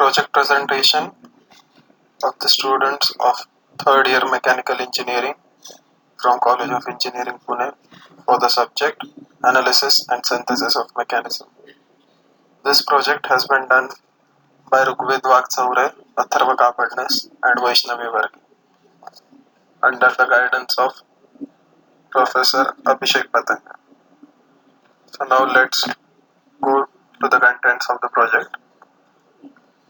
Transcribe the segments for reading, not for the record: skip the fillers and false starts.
project presentation of the students of third year mechanical engineering from College of Engineering Pune for the subject Analysis and Synthesis of Mechanism. This project has been done by Rugved Wakchaure, Atharva Kapadnis and Vaishnavi Warge under the guidance of Professor Abhishek Patanga. So now let's go to the contents of the project.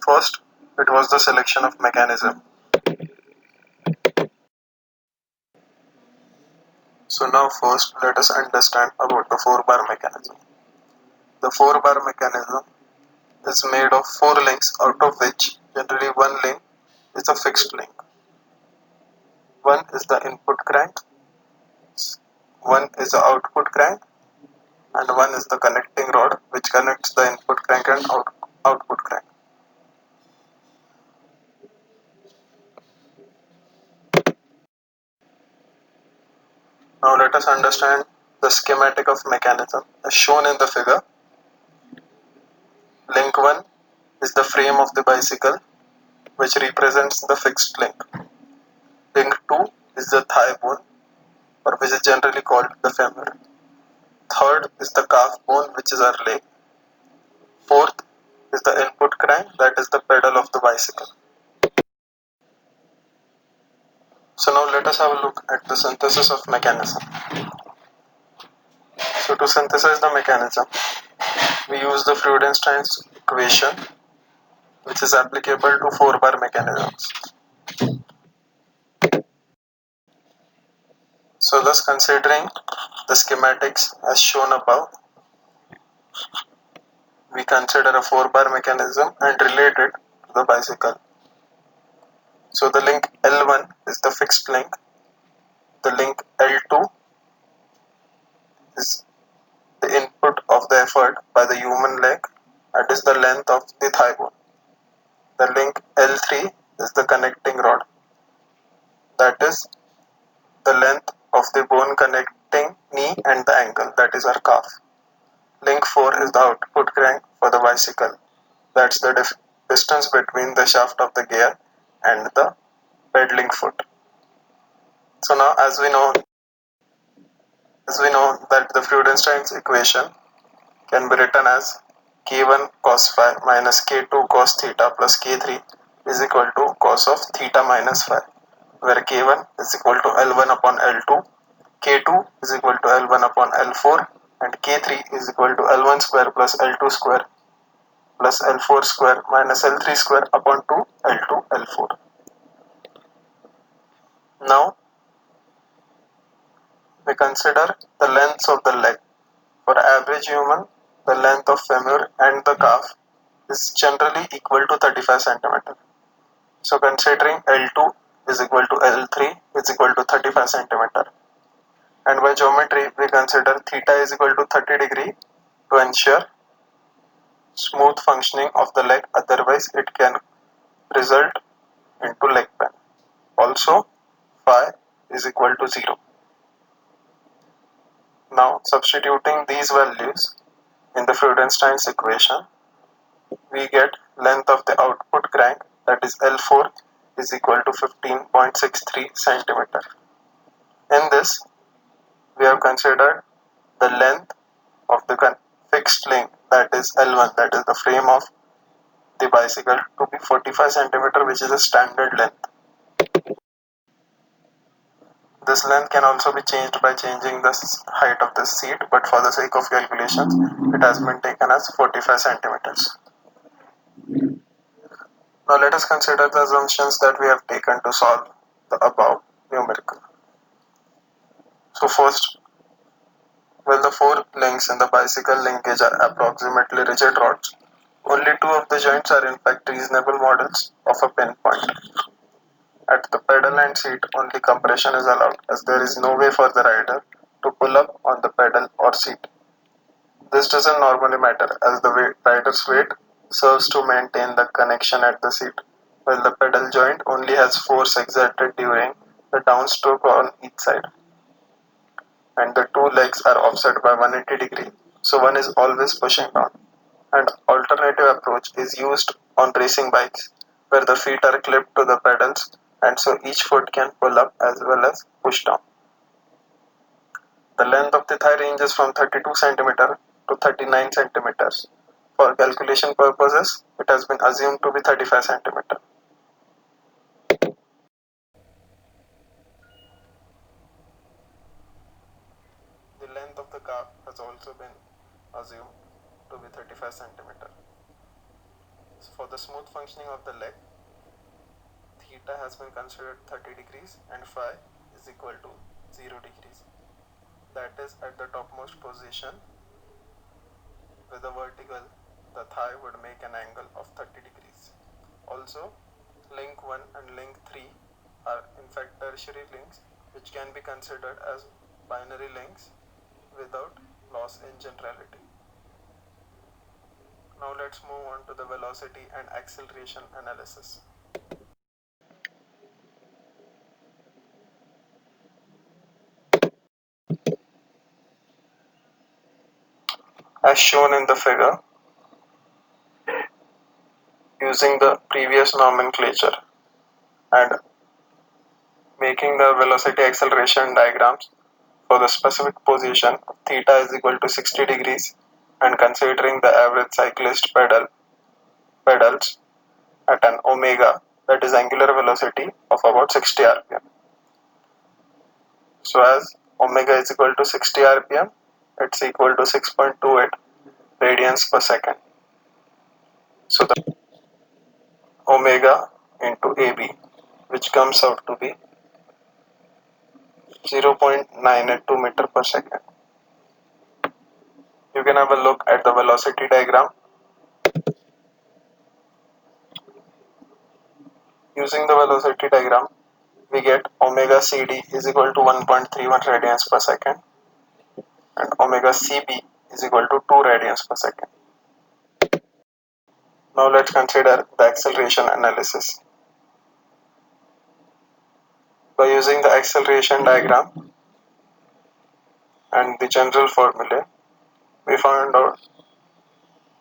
First, it was the selection of mechanism. So now first let us understand about the 4-bar mechanism. The 4-bar mechanism is made of 4 links, out of which generally one link is a fixed link. One is the input crank, one is the output crank, and one is the connecting rod which connects the input crank and output crank. Now let us understand the schematic of mechanism as shown in the figure. Link 1 is the frame of the bicycle which represents the fixed link. Link 2 is the thigh bone, or which is generally called the femur. Third is the calf bone, which is our leg. Fourth is the input crank, that is the pedal of the bicycle. So now let us have a look at the synthesis of mechanism. So to synthesize the mechanism, we use the Freudenstein's equation, which is applicable to 4-bar mechanisms. So thus, considering the schematics as shown above, we consider a 4-bar mechanism and relate it to the bicycle. So the link L1 is the fixed link. The link L2 is the input of the effort by the human leg, that is the length of the thigh bone. The link L3 is the connecting rod, that is the length of the bone connecting knee and the ankle, that is our calf. Link 4 is the output crank for the bicycle, that's the distance between the shaft of the gear and the pedaling foot. So now as we know that the Freudenstein's equation can be written as k1 cos phi minus k2 cos theta plus k3 is equal to cos of theta minus phi, where k1 is equal to L1 upon L2, k2 is equal to L1 upon L4, and k3 is equal to L1 square plus L2 square plus L4 square minus L3 square upon 2 L2 L4. Now we consider the lengths of the leg. For average human, the length of femur and the calf is generally equal to 35 cm. So considering L2 is equal to L3 is equal to 35 cm. And by geometry, we consider theta is equal to 30 degree to ensure smooth functioning of the leg, otherwise it can result into leg pain. Also, phi is equal to 0. Now substituting these values in the Freudenstein's equation, we get length of the output crank, that is L4 is equal to 15.63 cm. In this, we have considered the length of the fixed link, that is L1, that is the frame of the bicycle, to be 45 cm, which is a standard length. This length can also be changed by changing the height of the seat, but for the sake of calculations, it has been taken as 45 centimeters. Now let us consider the assumptions that we have taken to solve the above numerical. So first, while the 4 links in the bicycle linkage are approximately rigid rods, only 2 of the joints are in fact reasonable models of a pinpoint. At the pedal and seat, only compression is allowed, as there is no way for the rider to pull up on the pedal or seat. This doesn't normally matter, as the rider's weight serves to maintain the connection at the seat, while the pedal joint only has force exerted during the downstroke on each side. And the 2 legs are offset by 180 degrees, so one is always pushing down, An alternative approach is used on racing bikes, where the feet are clipped to the pedals and so each foot can pull up as well as push down. The length of the thigh ranges from 32 cm to 39 cm. For calculation purposes, it has been assumed to be 35 cm. The length of the calf has also been assumed to be 35 cm. For the smooth functioning of the leg, theta has been considered 30 degrees and phi is equal to 0 degrees. That is, at the topmost position with the vertical, the thigh would make an angle of 30 degrees. Also, link 1 and link 3 are in fact tertiary links which can be considered as binary links without loss in generality. Now let's move on to the velocity and acceleration analysis. As shown in the figure, using the previous nomenclature and making the velocity acceleration diagrams for the specific position, theta is equal to 60 degrees, and considering the average cyclist pedals at an omega, that is angular velocity of about 60 rpm. So as omega is equal to 60 rpm, it's equal to 6.28 radians per second. So the omega into AB, which comes out to be 0.982 meter per second. You can have a look at the velocity diagram. Using the velocity diagram, we get omega CD is equal to 1.31 radians per second and omega CB is equal to 2 radians per second. Now let's consider the acceleration analysis. By using the acceleration diagram and the general formula, we found out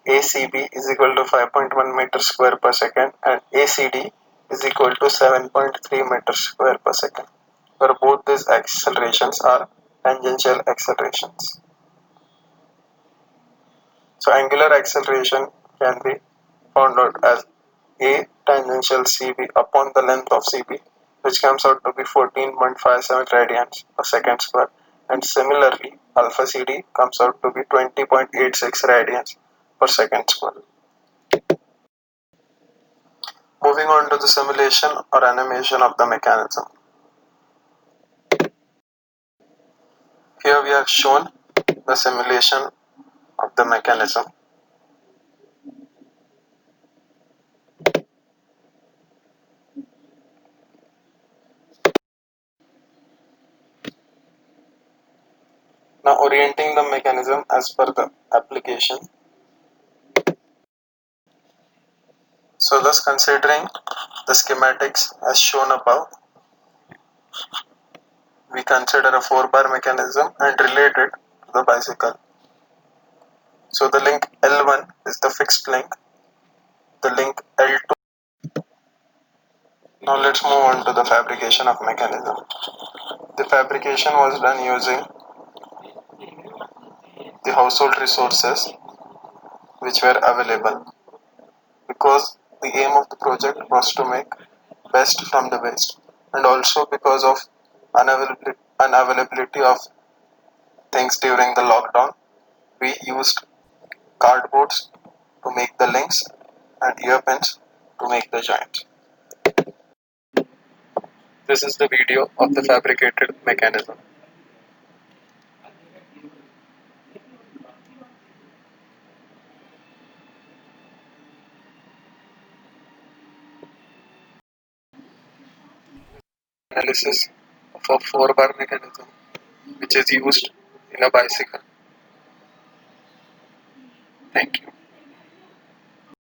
ACB is equal to 5.1 meters square per second and ACD is equal to 7.3 meters square per second, where both these accelerations are tangential accelerations. So angular acceleration can be found out as A tangential CB upon the length of CB, which comes out to be 14.57 radians per second square, and similarly alpha CD comes out to be 20.86 radians per second square. Moving on to the simulation or animation of the mechanism. Here we have shown the simulation of the mechanism. Now orienting the mechanism as per the application. So thus considering the schematics as shown above, we consider a 4-bar mechanism and relate it to the bicycle. So the link L1 is the fixed link, the link L2. Now let's move on to the fabrication of mechanism. The fabrication was done using the household resources which were available, because the aim of the project was to make best from the waste, and also because of unavailability of things during the lockdown, we used cardboards to make the links and earpins to make the joints. This is the video of the fabricated mechanism. Analysis of a 4-bar mechanism which is used in a bicycle.